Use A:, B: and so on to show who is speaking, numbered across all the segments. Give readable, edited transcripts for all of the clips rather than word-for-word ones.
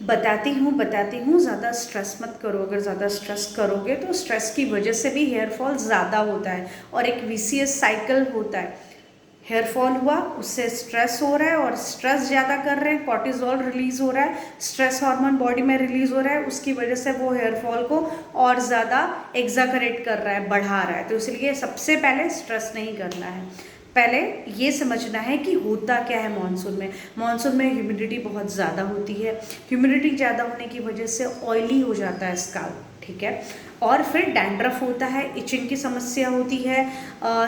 A: बताती हूँ, ज़्यादा स्ट्रेस मत करो। अगर ज़्यादा स्ट्रेस करोगे तो स्ट्रेस की वजह से भी हेयर फॉल ज़्यादा होता है और एक विशियस साइकिल होता है। हेयर फॉल हुआ, उससे स्ट्रेस हो रहा है और स्ट्रेस ज़्यादा कर रहे हैं, कॉर्टिजोल रिलीज हो रहा है, स्ट्रेस हार्मोन बॉडी में रिलीज हो रहा है, उसकी वजह से वो हेयर फॉल को और ज़्यादा एग्जागरेट कर रहा है, बढ़ा रहा है। तो इसलिए सबसे पहले स्ट्रेस नहीं करना है। पहले ये समझना है कि होता क्या है मानसून में। मानसून में ह्यूमिडिटी बहुत ज़्यादा होती है। ह्यूमिडिटी ज़्यादा होने की वजह से ऑयली हो जाता है स्कैल्प, ठीक है। और फिर डैंड्रफ होता है, इचिंग की समस्या होती है,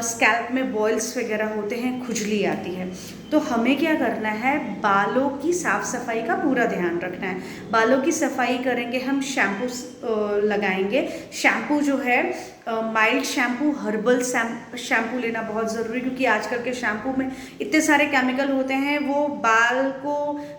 A: स्कैल्प में बॉयल्स वगैरह होते हैं, खुजली आती है। तो हमें क्या करना है, बालों की साफ़ सफाई का पूरा ध्यान रखना है। बालों की सफाई करेंगे हम, शैम्पू लगाएंगे। शैम्पू जो है माइल्ड शैम्पू, हर्बल शैम्पू लेना बहुत ज़रूरी, क्योंकि आजकल के शैम्पू में इतने सारे केमिकल होते हैं, वो बाल को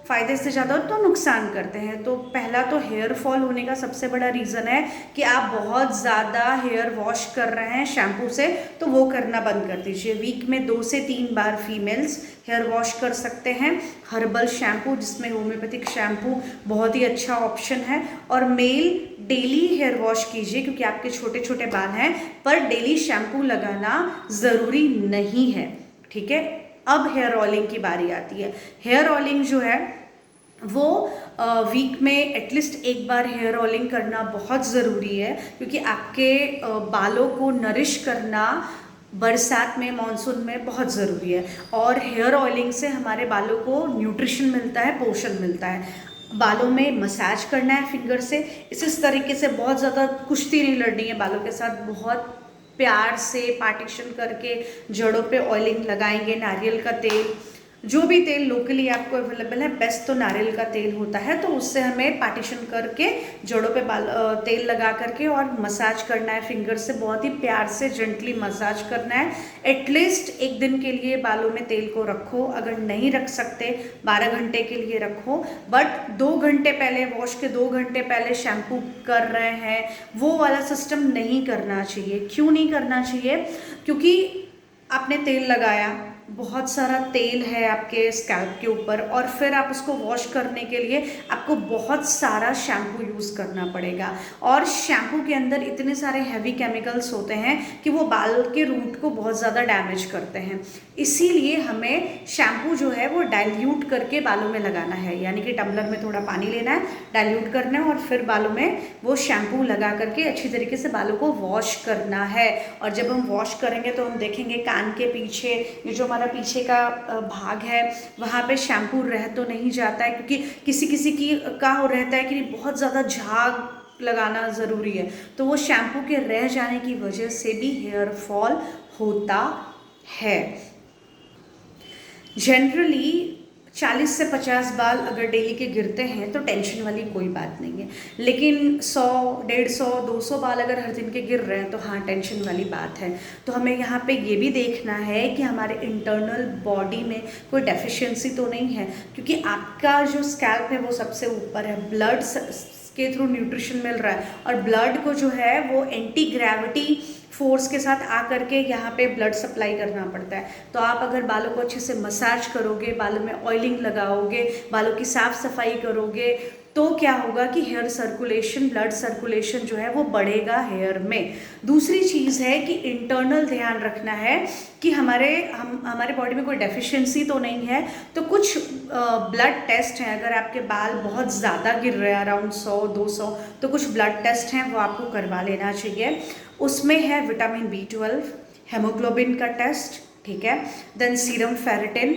A: फ़ायदे से ज़्यादा तो नुकसान करते हैं। तो पहला तो हेयर फॉल होने का सबसे बड़ा रीज़न है कि आप बहुत ज़्यादा हेयर वॉश कर रहे हैं शैम्पू से, तो वो करना बंद कर दीजिए। वीक में 2 से 3 बार फीमेल्स हेयर वॉश कर सकते हैं हर्बल शैम्पू, जिसमें होम्योपैथिक शैम्पू बहुत ही अच्छा ऑप्शन है। और मेल डेली हेयर वॉश कीजिए, क्योंकि आपके छोटे छोटे बाल हैं, पर डेली शैम्पू लगाना ज़रूरी नहीं है, ठीक है। अब हेयर ऑयलिंग की बारी आती है। हेयर ऑयलिंग जो है वो वीक में एटलीस्ट एक बार हेयर ऑयलिंग करना बहुत ज़रूरी है, क्योंकि आपके बालों को नरिश करना बरसात में, मानसून में बहुत ज़रूरी है। और हेयर ऑयलिंग से हमारे बालों को न्यूट्रिशन मिलता है, पोषण मिलता है। बालों में मसाज करना है फिंगर से, इस तरीके से बहुत ज़्यादा कुश्ती नहीं लड़नी है बालों के साथ। बहुत प्यार से पार्टीशन करके जड़ों पे ऑयलिंग लगाएंगे। नारियल का तेल, जो भी तेल लोकली आपको अवेलेबल है, बेस्ट तो नारियल का तेल होता है, तो उससे हमें पार्टीशन करके जड़ों पे तेल लगा करके और मसाज करना है फिंगर से। बहुत ही प्यार से जेंटली मसाज करना है। एटलीस्ट एक दिन के लिए बालों में तेल को रखो, अगर नहीं रख सकते 12 घंटे के लिए रखो, बट 2 घंटे पहले, वॉश के 2 घंटे पहले शैम्पू कर रहे हैं, वो वाला सिस्टम नहीं करना चाहिए। क्यों नहीं करना चाहिए? क्योंकि आपने तेल लगाया, बहुत सारा तेल है आपके स्कैल्प के ऊपर, और फिर आप उसको वॉश करने के लिए आपको बहुत सारा शैम्पू यूज़ करना पड़ेगा। और शैम्पू के अंदर इतने सारे हैवी केमिकल्स होते हैं कि वो बाल के रूट को बहुत ज़्यादा डैमेज करते हैं। इसीलिए हमें शैम्पू जो है वो डाइल्यूट करके बालों में लगाना है, यानी कि टम्बलर में थोड़ा पानी लेना है, डाइल्यूट करना है, और फिर बालों में वो शैम्पू लगा करके अच्छी तरीके से बालों को वॉश करना है। और जब हम वॉश करेंगे तो हम देखेंगे कान के पीछे, ये जो हमारा पीछे का भाग है, वहाँ पे शैम्पू रह तो नहीं जाता है, क्योंकि किसी किसी की का हो रहता है कि बहुत ज़्यादा झाग लगाना ज़रूरी है, तो वो शैम्पू के रह जाने की वजह से भी हेयर फॉल होता है। जनरली 40 से 50 बाल अगर डेली के गिरते हैं तो टेंशन वाली कोई बात नहीं है, लेकिन 100, 150, 200 बाल अगर हर दिन के गिर रहे हैं तो हाँ, टेंशन वाली बात है। तो हमें यहाँ पे ये भी देखना है कि हमारे इंटरनल बॉडी में कोई डेफिशिएंसी तो नहीं है, क्योंकि आपका जो स्कैल्प है वो सबसे ऊपर है, ब्लड के थ्रू न्यूट्रिशन मिल रहा है, और ब्लड को जो है वो एंटी ग्रेविटी फोर्स के साथ आकर के यहाँ पे ब्लड सप्लाई करना पड़ता है। तो आप अगर बालों को अच्छे से मसाज करोगे, बालों में ऑयलिंग लगाओगे, बालों की साफ सफाई करोगे, तो क्या होगा कि हेयर सर्कुलेशन, ब्लड सर्कुलेशन जो है वो बढ़ेगा हेयर में। दूसरी चीज़ है कि इंटरनल ध्यान रखना है कि हमारे बॉडी में कोई डेफिशिएंसी तो नहीं है। तो कुछ ब्लड टेस्ट हैं, अगर आपके बाल बहुत ज़्यादा गिर रहे हैं, अराउंड 100-200, तो कुछ ब्लड टेस्ट हैं, वो आपको करवा लेना चाहिए। उसमें है विटामिन B12, हेमोग्लोबिन का टेस्ट, ठीक है, then serum ferritin,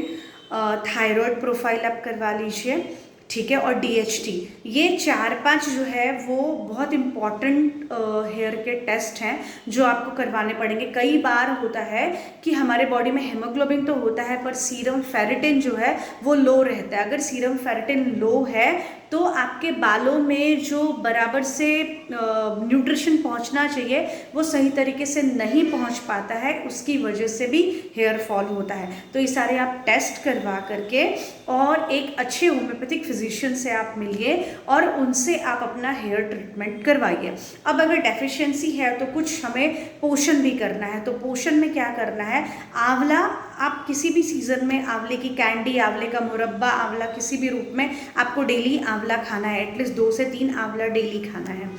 A: thyroid profile आप करवा लीजिए, ठीक है, और DHT। ये 4-5 जो है वो बहुत इम्पॉर्टेंट हेयर के टेस्ट हैं जो आपको करवाने पड़ेंगे। कई बार होता है कि हमारे बॉडी में हेमोग्लोबिन तो होता है, पर सीरम फेरेटिन जो है वो लो रहता है। अगर सीरम फेरेटिन लो है तो आपके बालों में जो बराबर से न्यूट्रिशन पहुंचना चाहिए वो सही तरीके से नहीं पहुंच पाता है, उसकी वजह से भी हेयर फॉल होता है। तो ये सारे आप टेस्ट करवा करके और एक अच्छे होम्योपैथिक फिजिशियन से आप मिलिए और उनसे आप अपना हेयर ट्रीटमेंट करवाइए। अब अगर डेफिशिएंसी है तो कुछ हमें पोषण भी करना है। तो पोषण में क्या करना है, आंवला, आप किसी भी सीज़न में आंवले की कैंडी, आंवले का मुरब्बा, आंवला किसी भी रूप में आपको डेली आंवला खाना है, एटलीस्ट 2 से 3 आंवला डेली खाना है।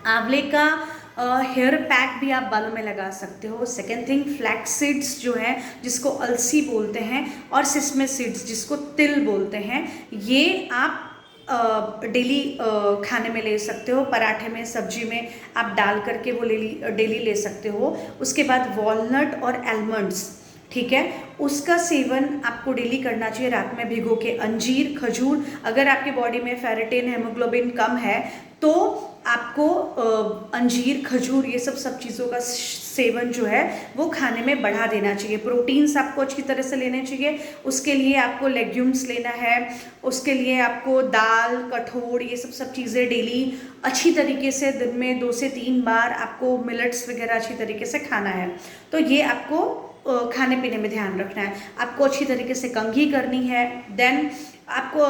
A: आंवले का हेयर पैक भी आप बालों में लगा सकते हो। सेकेंड थिंग, फ्लैक्स सीड्स जो है जिसको अलसी बोलते हैं, और सिसमे सीड्स जिसको तिल बोलते हैं, ये आप डेली खाने में ले सकते हो। पराठे में, सब्जी में आप डाल करके वो डेली ले सकते हो। उसके बाद वॉलनट और आलमंड्स, ठीक है, उसका सेवन आपको डेली करना चाहिए रात में भिगो के। अंजीर, खजूर, अगर आपके बॉडी में फेरेटिन, हेमोग्लोबिन कम है तो आपको अंजीर, खजूर, ये सब चीज़ों का सेवन जो है वो खाने में बढ़ा देना चाहिए। प्रोटीन्स आपको अच्छी तरह से लेने चाहिए। उसके लिए आपको लेग्यूम्स लेना है, उसके लिए आपको दाल, कठोर, ये सब चीज़ें डेली अच्छी तरीके से दिन में 2 से 3 बार आपको मिलेट्स वगैरह अच्छी तरीके से खाना है। तो ये आपको खाने पीने में ध्यान रखना है। आपको अच्छी तरीके से कंघी करनी है। देन आपको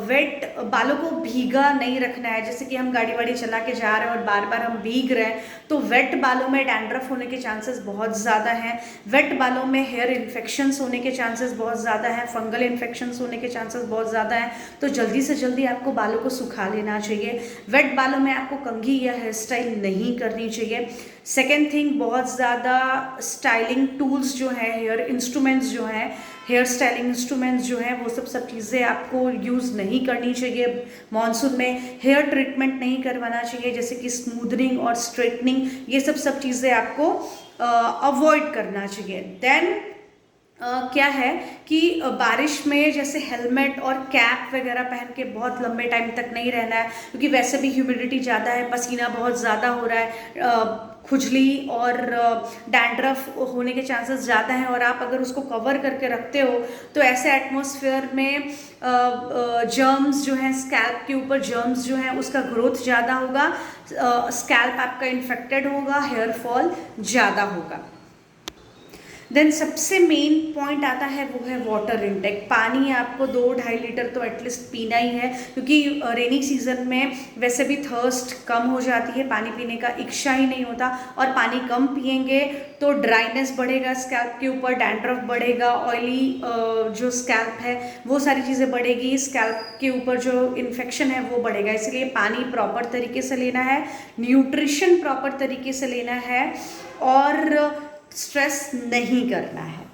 A: वेट, बालों को भीगा नहीं रखना है। जैसे कि हम गाड़ी वाड़ी चला के जा रहे हैं और बार बार हम भीग रहे हैं, तो वेट बालों में डैंड्रफ होने के चांसेस बहुत ज़्यादा हैं। वेट बालों में हेयर इन्फेक्शंस होने के चांसेस बहुत ज़्यादा हैं, फंगल इन्फेक्शंस होने के चांसेस बहुत ज़्यादा हैं। तो जल्दी से जल्दी आपको बालों को सुखा लेना चाहिए। वेट बालों में आपको कंघी या हेयर स्टाइल नहीं करनी चाहिए। सेकेंड थिंग, बहुत ज़्यादा स्टाइलिंग टूल्स जो हैं, हेयर इंस्ट्रूमेंट्स जो हैं, हेयर स्टाइलिंग इंस्ट्रूमेंट्स जो हैं, वो सब चीज़ें आपको यूज़ नहीं करनी चाहिए। मॉनसून में हेयर ट्रीटमेंट नहीं करवाना चाहिए, जैसे कि स्मूदनिंग और स्ट्रेटनिंग, ये सब चीज़ें आपको अवॉइड करना चाहिए। देन क्या है कि बारिश में जैसे हेलमेट और कैप वगैरह पहन के बहुत लंबे टाइम तक नहीं रहना है, क्योंकि वैसे भी ह्यूमिडिटी ज़्यादा है, पसीना बहुत ज़्यादा हो रहा है, खुजली और डैंड्रफ होने के चांसेस ज़्यादा हैं। और आप अगर उसको कवर करके रखते हो तो ऐसे एटमॉस्फेयर में जर्म्स जो हैं, स्कैल्प के ऊपर जर्म्स जो हैं, उसका ग्रोथ ज़्यादा होगा, स्कैल्प आपका इन्फेक्टेड होगा, हेयर फॉल ज़्यादा होगा। देन सबसे मेन पॉइंट आता है वो है वाटर इनटेक। पानी आपको 2-2.5 लीटर तो एटलीस्ट पीना ही है, क्योंकि रेनी सीजन में वैसे भी थर्स्ट कम हो जाती है, पानी पीने का इच्छा ही नहीं होता। और पानी कम पिएंगे तो ड्राइनेस बढ़ेगा स्कैल्प के ऊपर, डैंड्रफ बढ़ेगा, ऑयली जो स्कैल्प है वो सारी चीज़ें बढ़ेगी, स्कैल्प के ऊपर जो इन्फेक्शन है वो बढ़ेगा। इसलिए पानी प्रॉपर तरीके से लेना है, न्यूट्रिशन प्रॉपर तरीके से लेना है, और स्ट्रेस नहीं करना है।